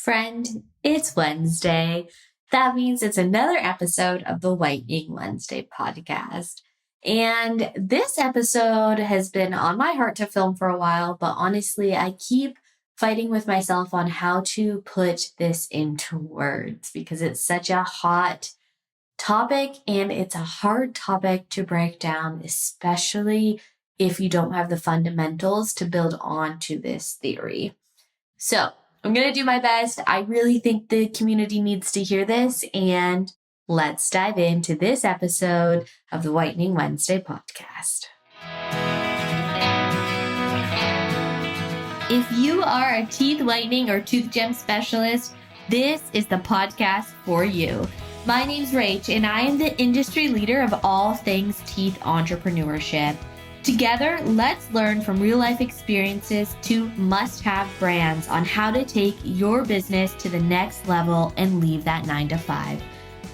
Friend, it's Wednesday. That means it's another episode of the Whitening Wednesday podcast. And this episode has been on my heart to film for a while, but honestly, I keep fighting with myself on how to put this into words because it's such a hot topic and it's a hard topic to break down, especially if you don't have the fundamentals to build onto this theory. So I'm going to do my best. I really think the community needs to hear this, and let's dive into this episode of the Whitening Wednesday podcast. If you are a teeth whitening or tooth gem specialist, this is the podcast for you. My name's Rach, and I am the industry leader of all things teeth entrepreneurship. Together, let's learn from real-life experiences to must-have brands on how to take your business to the next level and leave that 9-to-5.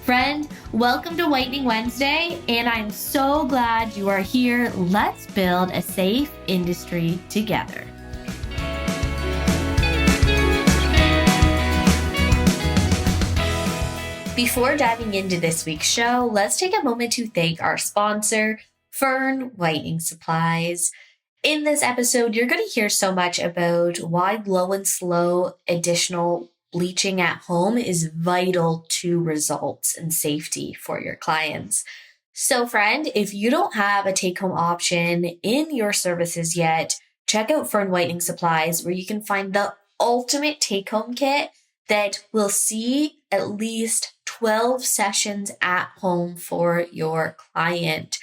Friend, welcome to Whitening Wednesday, and I'm so glad you are here. Let's build a safe industry together. Before diving into this week's show, let's take a moment to thank our sponsor, Fern Whitening Supplies. In this episode, you're going to hear so much about why low and slow additional bleaching at home is vital to results and safety for your clients. So friend, if you don't have a take-home option in your services yet, check out Fern Whitening Supplies, where you can find the ultimate take-home kit that will see at least 12 sessions at home for your client.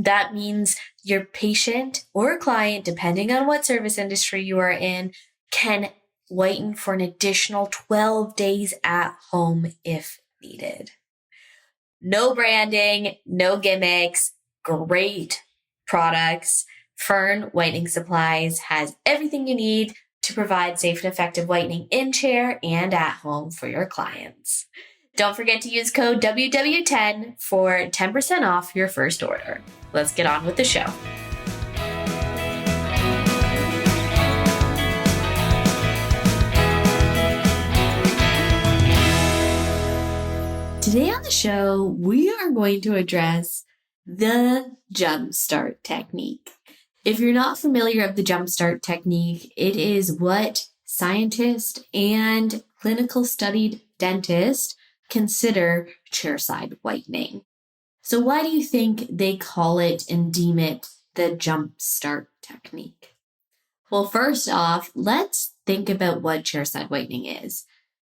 That means your patient or client, depending on what service industry you are in, can whiten for an additional 12 days at home if needed. No branding, no gimmicks, great products. Fern Whitening Supplies has everything you need to provide safe and effective whitening in chair and at home for your clients. Don't forget to use code WW10 for 10% off your first order. Let's get on with the show. Today on the show, we are going to address the jumpstart technique. If you're not familiar with the jumpstart technique, it is what scientists and clinical studied dentists consider chairside whitening. So why do you think they call it and deem it the jumpstart technique? Well, first off, let's think about what chairside whitening is.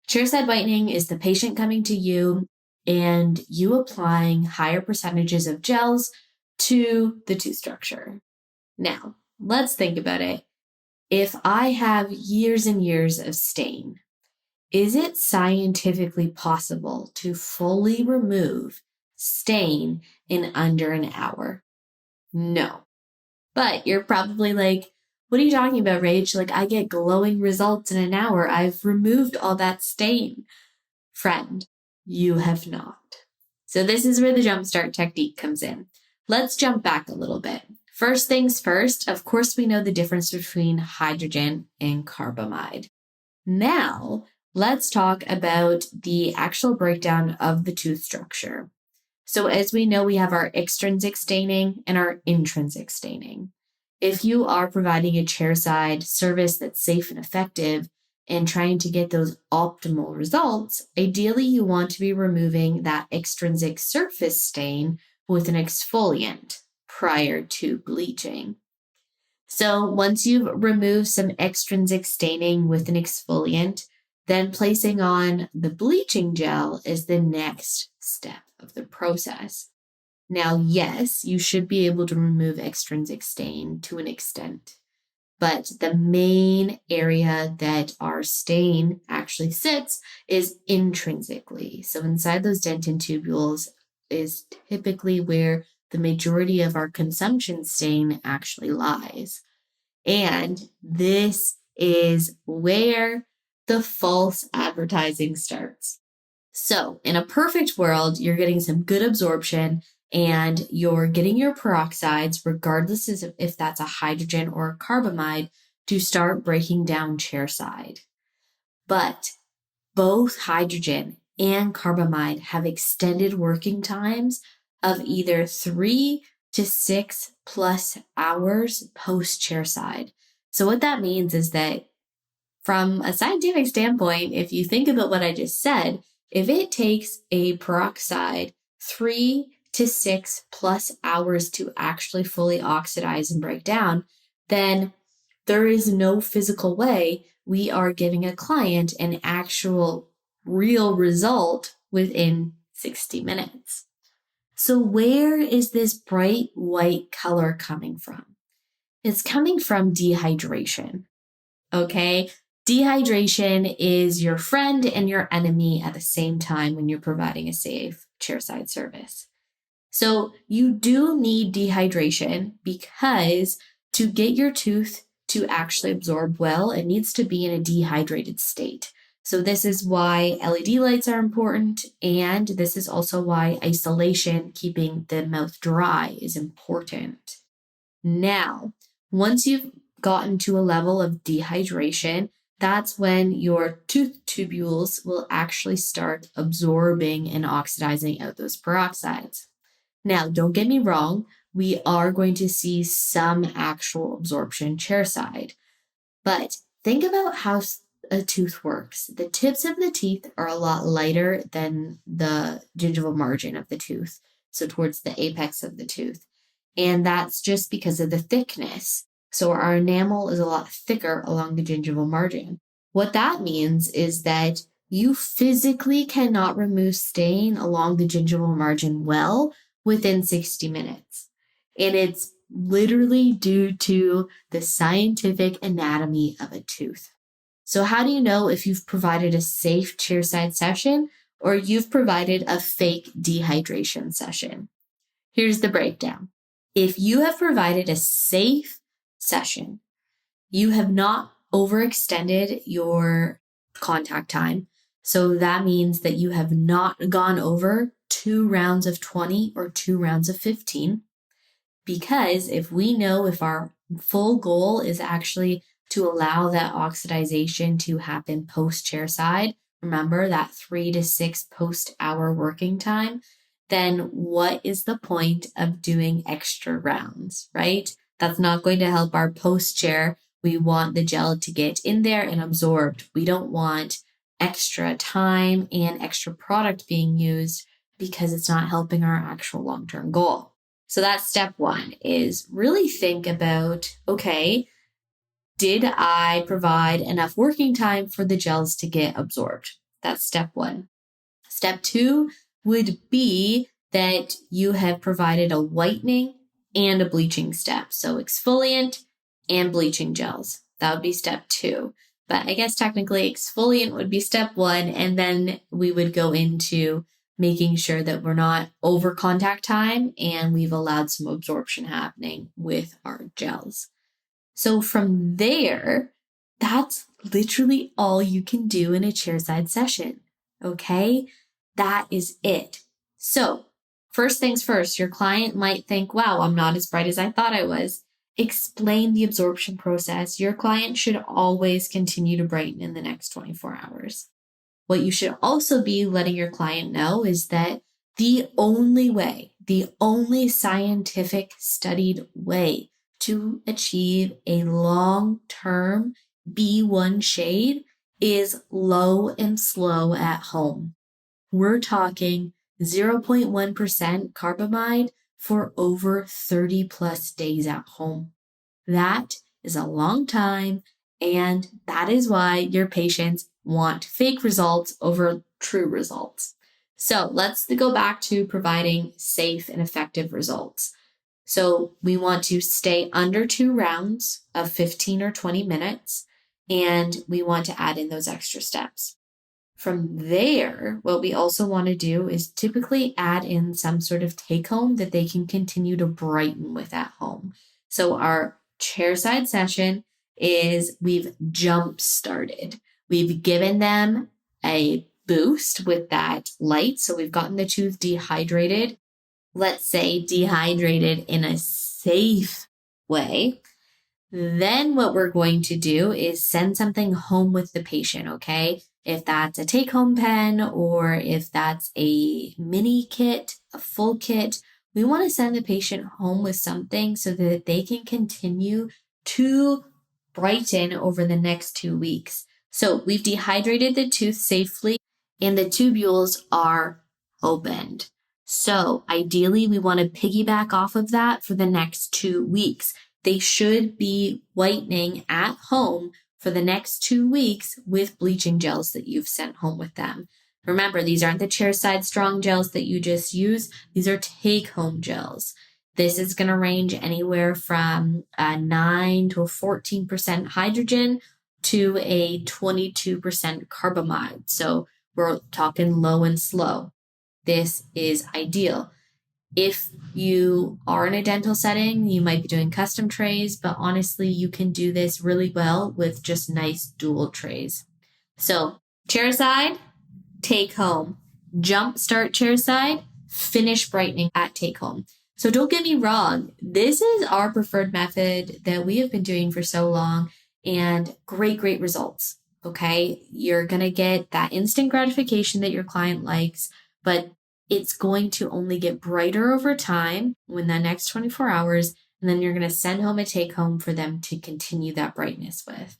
Chairside whitening is the patient coming to you and you applying higher percentages of gels to the tooth structure. Now, let's think about it. If I have years and years of stain, is it scientifically possible to fully remove stain in under an hour? No. But you're probably like, what are you talking about, Rach? Like, I get glowing results in an hour. I've removed all that stain. Friend, you have not. So this is where the jumpstart technique comes in. Let's jump back a little bit. First things first, of course, we know the difference between hydrogen and carbamide. Now, let's talk about the actual breakdown of the tooth structure. So as we know, we have our extrinsic staining and our intrinsic staining. If you are providing a chairside service that's safe and effective and trying to get those optimal results, ideally you want to be removing that extrinsic surface stain with an exfoliant prior to bleaching. So once you've removed some extrinsic staining with an exfoliant, then placing on the bleaching gel is the next step of the process. Now, yes, you should be able to remove extrinsic stain to an extent, but the main area that our stain actually sits is intrinsically. So inside those dentin tubules is typically where the majority of our consumption stain actually lies. And this is where the false advertising starts. So in a perfect world, you're getting some good absorption and you're getting your peroxides, regardless of if that's a hydrogen or a carbamide, to start breaking down chairside. But both hydrogen and carbamide have extended working times of either 3 to 6 plus hours post chairside. So what that means is that from a scientific standpoint, if you think about what I just said, if it takes a peroxide 3 to 6 plus hours to actually fully oxidize and break down, then there is no physical way we are giving a client an actual real result within 60 minutes. So where is this bright white color coming from? It's coming from dehydration, okay? Dehydration is your friend and your enemy at the same time when you're providing a safe chairside service. So you do need dehydration because to get your tooth to actually absorb well, it needs to be in a dehydrated state. So this is why LED lights are important, and this is also why isolation, keeping the mouth dry, is important. Now, once you've gotten to a level of dehydration, that's when your tooth tubules will actually start absorbing and oxidizing out those peroxides. Now, don't get me wrong, we are going to see some actual absorption chairside, but think about how a tooth works. The tips of the teeth are a lot lighter than the gingival margin of the tooth, so towards the apex of the tooth. And that's just because of the thickness. So our enamel is a lot thicker along the gingival margin. What that means is that you physically cannot remove stain along the gingival margin well within 60 minutes. And it's literally due to the scientific anatomy of a tooth. So how do you know if you've provided a safe chairside session or you've provided a fake dehydration session? Here's the breakdown. If you have provided a safe session, you have not overextended your contact time. So that means that you have not gone over 2 rounds of 20 or 2 rounds of 15. Because if we know if our full goal is actually to allow that oxidization to happen post chairside, remember that 3 to 6 post hour working time, then what is the point of doing extra rounds, right? That's not going to help our post chair. We want the gel to get in there and absorbed. We don't want extra time and extra product being used because it's not helping our actual long-term goal. So that's step 1, is really think about, okay, did I provide enough working time for the gels to get absorbed? That's step 1. Step 2 would be that you have provided a whitening and a bleaching step. So exfoliant and bleaching gels. That would be step 2. But I guess technically exfoliant would be step 1. And then we would go into making sure that we're not over contact time and we've allowed some absorption happening with our gels. So from there, that's literally all you can do in a chairside session. Okay? That is it. So first things first, your client might think, wow, I'm not as bright as I thought I was. Explain the absorption process. Your client should always continue to brighten in the next 24 hours. What you should also be letting your client know is that the only scientific studied way to achieve a long-term B1 shade is low and slow at home. We're talking 0.1% carbamide for over 30 plus days at home. That is a long time, and that is why your patients want fake results over true results. So let's go back to providing safe and effective results. So we want to stay under 2 rounds of 15 or 20 minutes, and we want to add in those extra steps. From there, what we also want to do is typically add in some sort of take home that they can continue to brighten with at home. So our chairside session is we've jump started. We've given them a boost with that light. So we've gotten the tooth dehydrated. Let's say dehydrated in a safe way. Then what we're going to do is send something home with the patient, okay? if that's a take-home pen or if that's a mini kit, a full kit. We want to send the patient home with something so that they can continue to brighten over the next 2 weeks. So we've dehydrated the tooth safely and the tubules are opened. So ideally, we want to piggyback off of that for the next 2 weeks. They should be whitening at home for the next 2 weeks with bleaching gels that you've sent home with them. Remember, these aren't the chairside strong gels that you just use. These are take-home gels. This is going to range anywhere from 9 to 14% hydrogen to a 22% carbamide. So we're talking low and slow. This is ideal. If you are in a dental setting, you might be doing custom trays, but honestly, you can do this really well with just nice dual trays. So chairside, take home. Jump start chairside, finish brightening at take home. So don't get me wrong, this is our preferred method that we have been doing for so long and great results. Okay, you're going to get that instant gratification that your client likes, but it's going to only get brighter over time when the next 24 hours, and then you're going to send home a take home for them to continue that brightness with.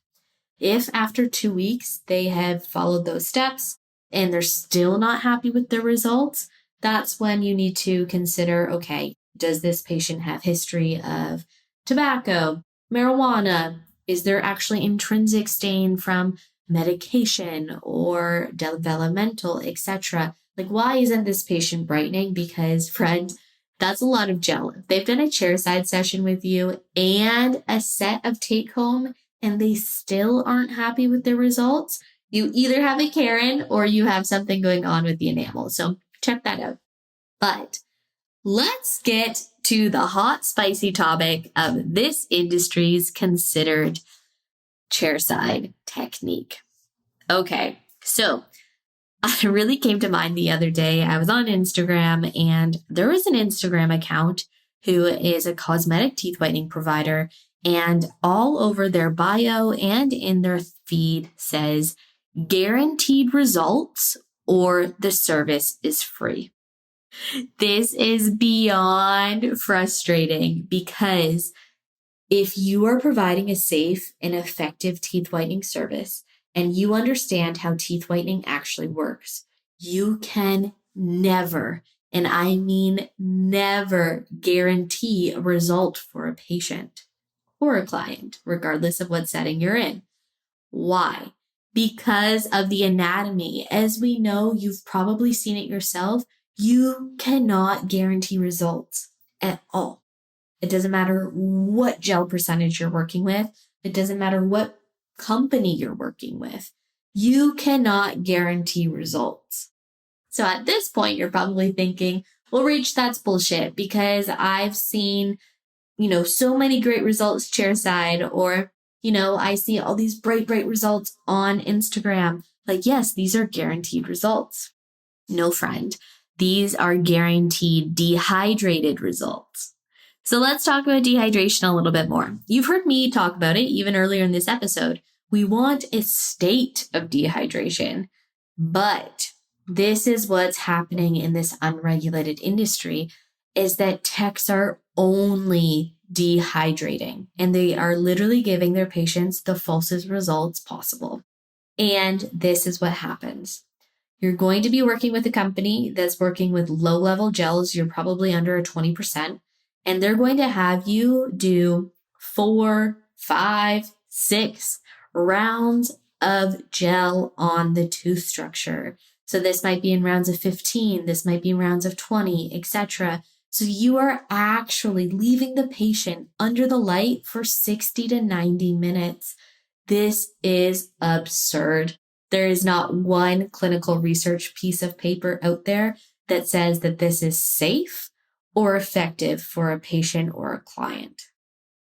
If after 2 weeks they have followed those steps and they're still not happy with their results, that's when you need to consider, okay, does this patient have history of tobacco, marijuana? Is there actually intrinsic stain from medication or developmental, etc.? Like, why isn't this patient brightening? Because, friend, that's a lot of gel. If they've done a chairside session with you and a set of take home and they still aren't happy with their results, you either have a Karen or you have something going on with the enamel. So check that out. But let's get to the hot, spicy topic of this industry's considered chairside technique. Okay, so I really came to mind the other day. I was on Instagram and there was an Instagram account who is a cosmetic teeth whitening provider, and all over their bio and in their feed says guaranteed results or the service is free. This is beyond frustrating because if you are providing a safe and effective teeth whitening service and you understand how teeth whitening actually works, you can never, and I mean never, guarantee a result for a patient or a client, regardless of what setting you're in. Why? Because of the anatomy. As we know, you've probably seen it yourself. You cannot guarantee results at all. It doesn't matter what gel percentage you're working with. It doesn't matter what company you're working with. You cannot guarantee results. So at this point, you're probably thinking, well, Rach, that's bullshit because I've seen, so many great results chairside, or, I see all these bright results on Instagram. Like, yes, these are guaranteed results. No, friend. These are guaranteed dehydrated results. So let's talk about dehydration a little bit more. You've heard me talk about it even earlier in this episode. We want a state of dehydration, but this is what's happening in this unregulated industry is that techs are only dehydrating and they are literally giving their patients the falsest results possible. And this is what happens. You're going to be working with a company that's working with low-level gels. You're probably under a 20%. And they're going to have you do 4, 5, 6 rounds of gel on the tooth structure. So this might be in rounds of 15. This might be in rounds of 20, etc. So you are actually leaving the patient under the light for 60 to 90 minutes. This is absurd. There is not one clinical research piece of paper out there that says that this is safe or effective for a patient or a client.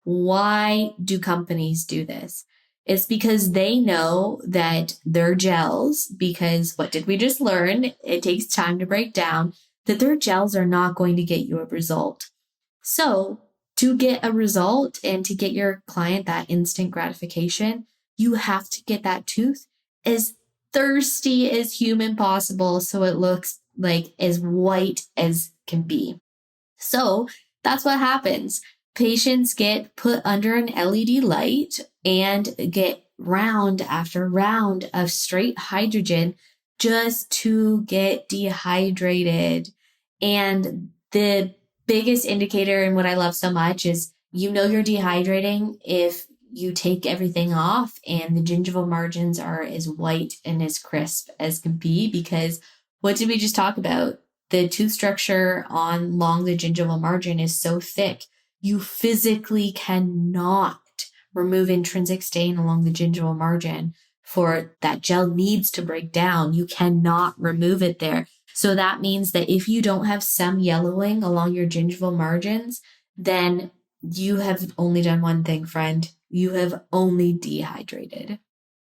Why do companies do this? It's because they know that their gels, because what did we just learn? It takes time to break down, that their gels are not going to get you a result. So to get a result and to get your client that instant gratification, you have to get that tooth as thirsty as human possible so it looks like as white as can be. So that's what happens. Patients get put under an LED light and get round after round of straight hydrogen just to get dehydrated. And the biggest indicator, and what I love so much, is you're dehydrating if you take everything off and the gingival margins are as white and as crisp as can be, because what did we just talk about? The tooth structure along the gingival margin is so thick, you physically cannot remove intrinsic stain along the gingival margin. For that gel needs to break down. You cannot remove it there. So that means that if you don't have some yellowing along your gingival margins, then you have only done one thing, friend. You have only dehydrated.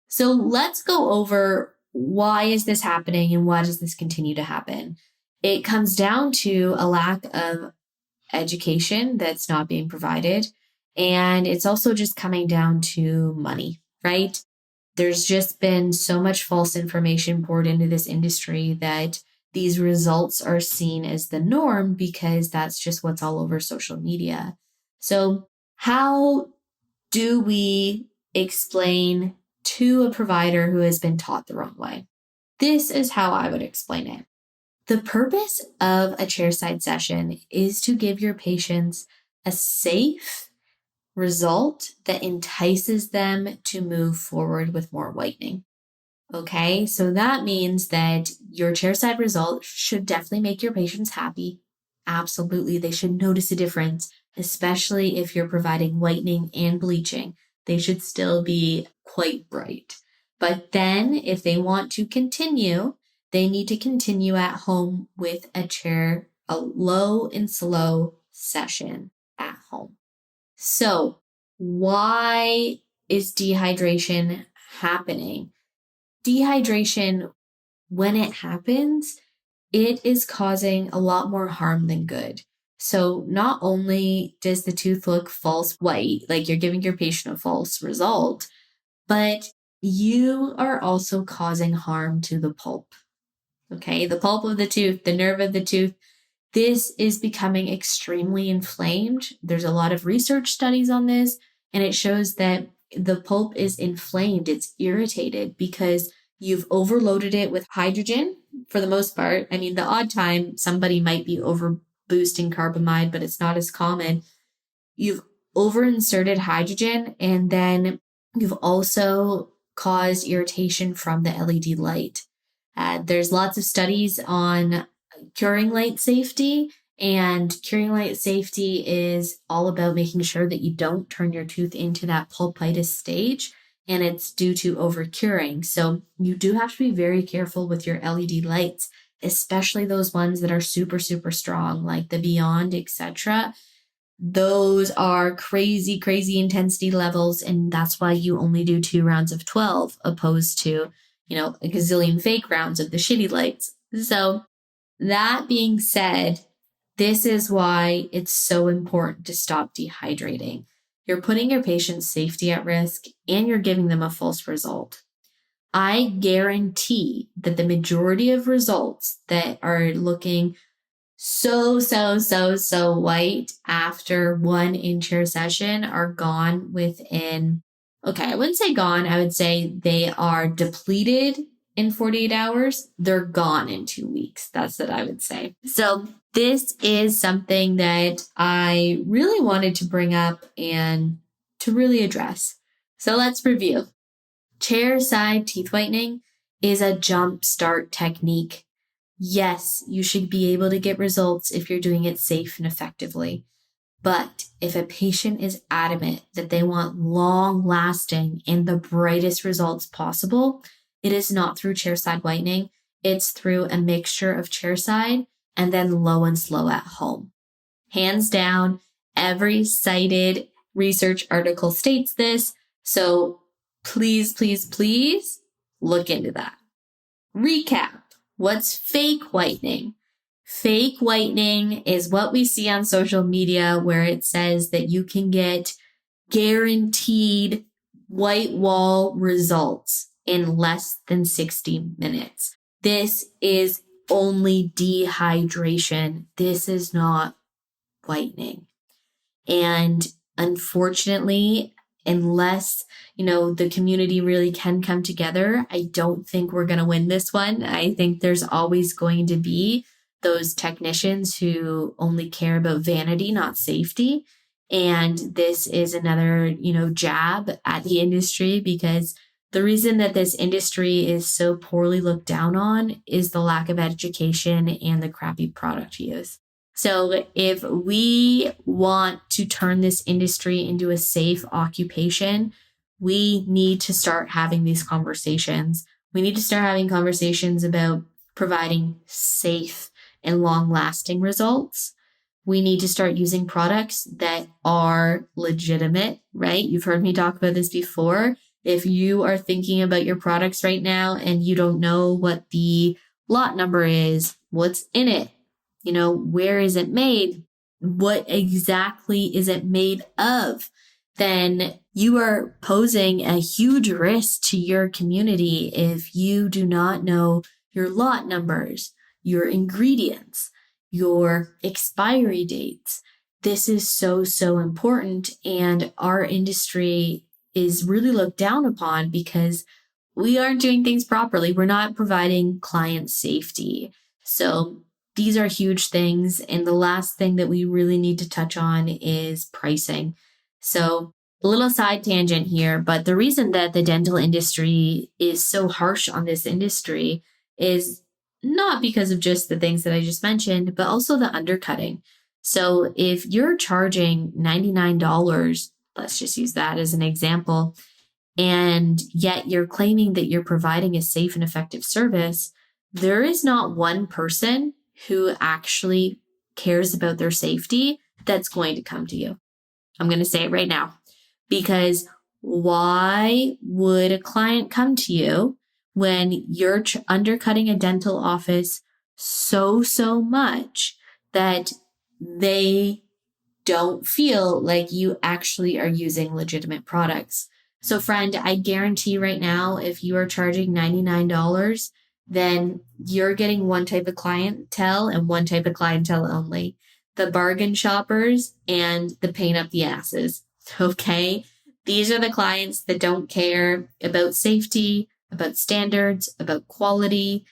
So let's go over, why is this happening and why does this continue to happen? It comes down to a lack of education that's not being provided. And it's also just coming down to money, right? There's just been so much false information poured into this industry that these results are seen as the norm because that's just what's all over social media. So how do we explain to a provider who has been taught the wrong way? This is how I would explain it. The purpose of a chairside session is to give your patients a safe result that entices them to move forward with more whitening. Okay, so that means that your chairside result should definitely make your patients happy. Absolutely, they should notice a difference, especially if you're providing whitening and bleaching. They should still be quite bright. But then if they want to continue, they need to continue at home with a low and slow session at home. So why is dehydration happening? Dehydration, when it happens, it is causing a lot more harm than good. So not only does the tooth look false white, like you're giving your patient a false result, but you are also causing harm to the pulp. Okay, the pulp of the tooth, the nerve of the tooth, this is becoming extremely inflamed. There's a lot of research studies on this, and it shows that the pulp is inflamed. It's irritated because you've overloaded it with hydrogen for the most part. I mean, the odd time somebody might be over boosting carbamide, but it's not as common. You've over inserted hydrogen, and then you've also caused irritation from the LED light. There's lots of studies on curing light safety, and curing light safety is all about making sure that you don't turn your tooth into that pulpitis stage, and it's due to over curing. So you do have to be very careful with your LED lights, especially those ones that are super, super strong, like the Beyond, etc. Those are crazy, crazy intensity levels, and that's why you only do 2 rounds of 12 opposed to, a gazillion fake rounds of the shitty lights. So that being said, this is why it's so important to stop dehydrating. You're putting your patient's safety at risk and you're giving them a false result. I guarantee that the majority of results that are looking so white after one in-chair session are gone within, I wouldn't say gone. I would say they are depleted in 48 hours. They're gone in 2 weeks. That's what I would say. So this is something that I really wanted to bring up and to really address. So let's review. Chair-side teeth whitening is a jump start technique. Yes, you should be able to get results if you're doing it safe and effectively. But if a patient is adamant that they want long-lasting and the brightest results possible, it is not through chairside whitening. It's through a mixture of chairside and then low and slow at home. Hands down, every cited research article states this. So please, please, please look into that. Recap. What's fake whitening? Fake whitening is what we see on social media where it says that you can get guaranteed white wall results. in less than 60 minutes. This is only dehydration. This is not whitening. And unfortunately, unless, the community really can come together, I don't think we're going to win this one. I think there's always going to be those technicians who only care about vanity, not safety. And this is another, jab at the industry, because the reason that this industry is so poorly looked down on is the lack of education and the crappy product use. So if we want to turn this industry into a safe occupation, we need to start having these conversations. We need to start having conversations about providing safe and long-lasting results. We need to start using products that are legitimate, right? You've heard me talk about this before. If you are thinking about your products right now and you don't know what the lot number is, what's in it, where is it made? What exactly is it made of? Then you are posing a huge risk to your community if you do not know your lot numbers, your ingredients, your expiry dates. This is so, so important. And our industry is really looked down upon because we aren't doing things properly. We're not providing client safety. So these are huge things. And the last thing that we really need to touch on is pricing. So a little side tangent here, but the reason that the dental industry is so harsh on this industry is not because of just the things that I just mentioned, but also the undercutting. So if you're charging $99, let's just use that as an example, and yet you're claiming that you're providing a safe and effective service, there is not one person who actually cares about their safety that's going to come to you. I'm going to say it right now, because why would a client come to you when you're undercutting a dental office so much that they don't feel like you actually are using legitimate products? So friend, I guarantee right now, if you are charging $99, then you're getting one type of clientele and one type of clientele only: the bargain shoppers and the pain up the asses. Okay? These are the clients that don't care about safety, about standards, about quality.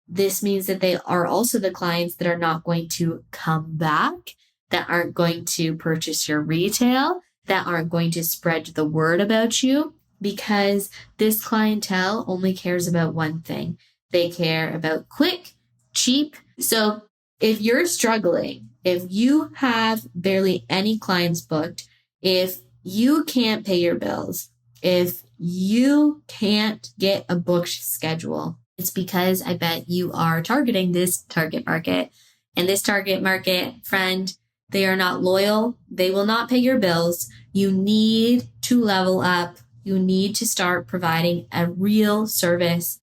This means that they are also the clients that are not going to come back, that aren't going to purchase your retail, that aren't going to spread the word about you, because this clientele only cares about one thing. They care about quick, cheap. So if you're struggling, if you have barely any clients booked, if you can't pay your bills, if you can't get a booked schedule, it's because I bet you are targeting this target market. And this target market, friend, they are not loyal. They will not pay your bills. You need to level up. You need to start providing a real service.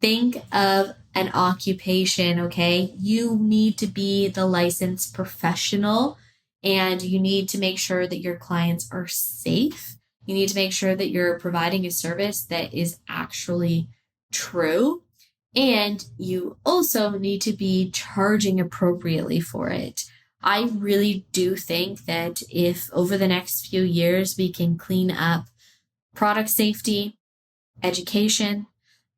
Think of an occupation, okay? You need to be the licensed professional, and you need to make sure that your clients are safe. You need to make sure that you're providing a service that is actually true. And you also need to be charging appropriately for it. I really do think that if over the next few years we can clean up product safety, education,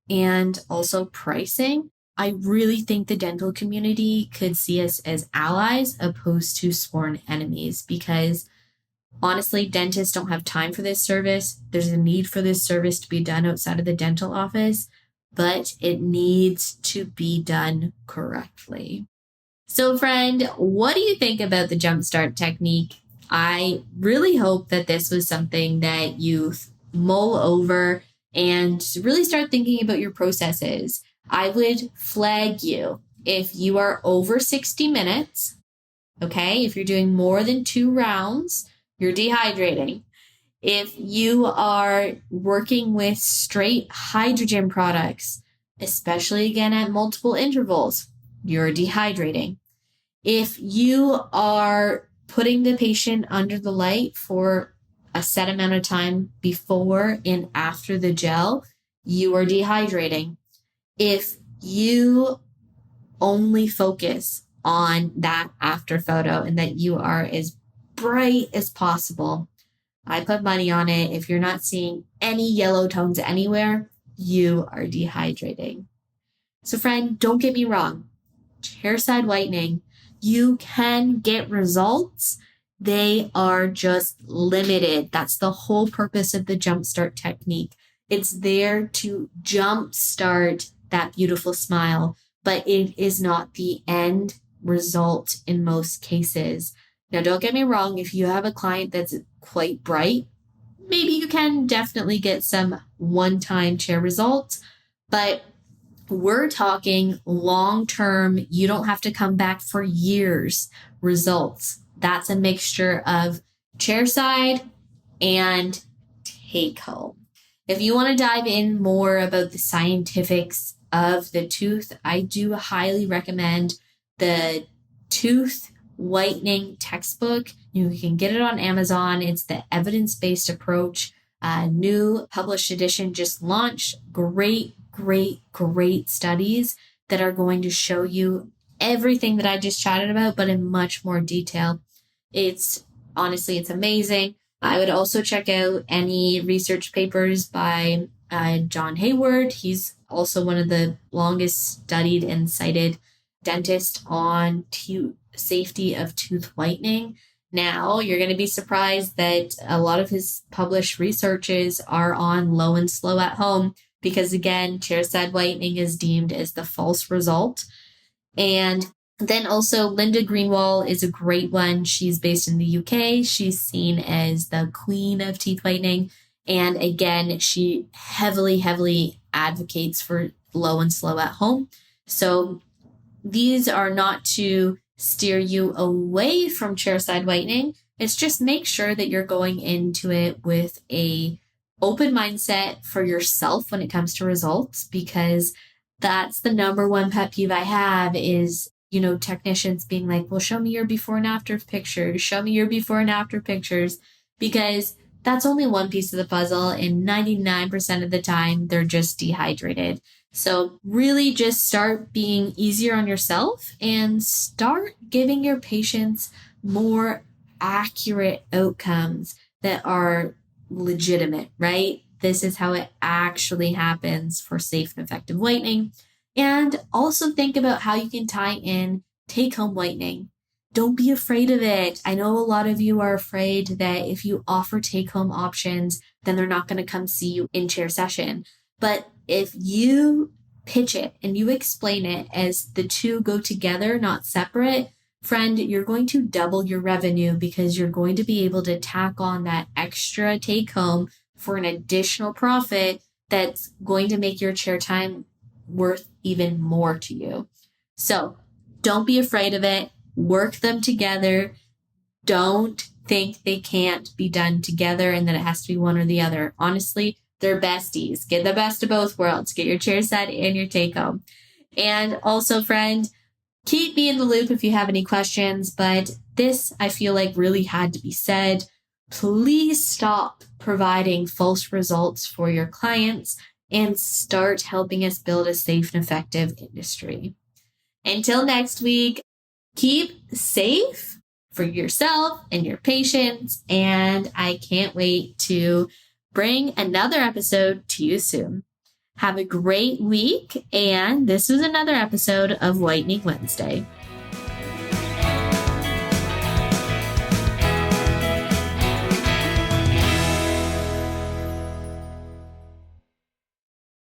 and also pricing, I really think the dental community could see us as allies opposed to sworn enemies, because honestly, dentists don't have time for this service. There's a need for this service to be done outside of the dental office, but it needs to be done correctly. So friend, what do you think about the jumpstart technique? I really hope that this was something that you mull over and really start thinking about your processes. I would flag you if you are over 60 minutes, okay? If you're doing more than 2 rounds, you're dehydrating. If you are working with straight hydrogen products, especially again at multiple intervals, you're dehydrating. If you are putting the patient under the light for a set amount of time before and after the gel, you are dehydrating. If you only focus on that after photo and that you are as bright as possible, I put money on it. If you're not seeing any yellow tones anywhere, you are dehydrating. So friend, don't get me wrong. Chairside whitening, you can get results. They are just limited. That's the whole purpose of the jumpstart technique. It's there to jumpstart that beautiful smile, but it is not the end result in most cases. Now, don't get me wrong. If you have a client that's quite bright, maybe you can definitely get some one-time chair results, but we're talking long-term, you don't have to come back for years results. That's a mixture of chairside and take home. If you want to dive in more about the scientifics of the tooth, I do highly recommend the Tooth Whitening textbook. You can get it on Amazon. It's the evidence-based approach. New published edition just launched. Great studies that are going to show you everything that I just chatted about, but in much more detail. It's amazing. I would also check out any research papers by John Hayward. He's also one of the longest studied and cited dentists on safety of tooth whitening. Now, you're going to be surprised that a lot of his published researches are on low and slow at home because, again, chairside whitening is deemed as the false result. And then also Linda Greenwald is a great one. She's based in the UK. She's seen as the queen of teeth whitening. And again, she heavily advocates for low and slow at home. So these are not to steer you away from chairside whitening. It's just make sure that you're going into it with a open mindset for yourself when it comes to results, because that's the number one pet peeve I have is, technicians being like, well, show me your before and after pictures, because that's only one piece of the puzzle. And 99% of the time, they're just dehydrated. So really just start being easier on yourself and start giving your patients more accurate outcomes that are legitimate, right? This is how it actually happens for safe and effective whitening. And also think about how you can tie in take-home whitening. Don't be afraid of it. I know a lot of you are afraid that if you offer take-home options, then they're not going to come see you in chair session. But if you pitch it and you explain it as the two go together, not separate, friend, you're going to double your revenue because you're going to be able to tack on that extra take-home for an additional profit that's going to make your chair time worth even more to you. So don't be afraid of it. Work them together. Don't think they can't be done together and that it has to be one or the other. Honestly, they're besties. Get the best of both worlds. Get your chairside and your take home. And also, friend, keep me in the loop if you have any questions, but this I feel like really had to be said. Please stop providing false results for your clients and start helping us build a safe and effective industry. Until next week, keep safe for yourself and your patients, and I can't wait to bring another episode to you soon. Have a great week, and this was another episode of Whitening Wednesday.